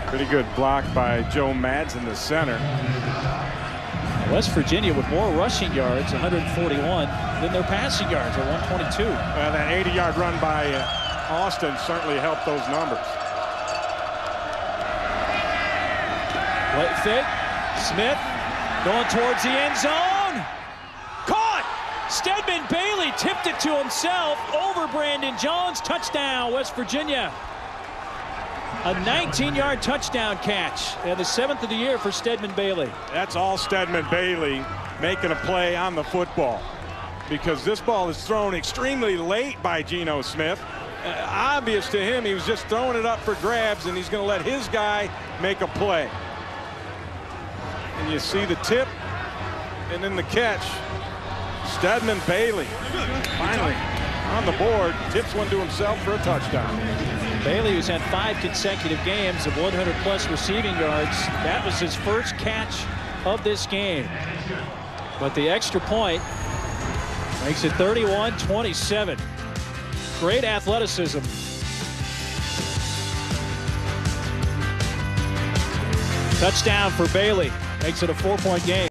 Pretty good block by Joe Mads in the center. West Virginia with more rushing yards, 141, than their passing yards at 122. That 80-yard run by Austin certainly helped those numbers. Play fake. Smith going towards the end zone. Caught! Stedman Bailey tipped it to himself over Brandon Jones. Touchdown, West Virginia. A 19-yard touchdown catch, and the 7th of the year for Stedman Bailey. That's all Stedman Bailey making a play on the football, because this ball is thrown extremely late by Geno Smith. Obvious to him, he was just throwing it up for grabs, and he's going to let his guy make a play. And you see the tip and then the catch. Stedman Bailey finally on the board, tips one to himself for a touchdown. Bailey, who's had 5 consecutive games of 100-plus receiving yards, that was his first catch of this game. But the extra point makes it 31-27. Great athleticism. Touchdown for Bailey. Makes it a 4-point game.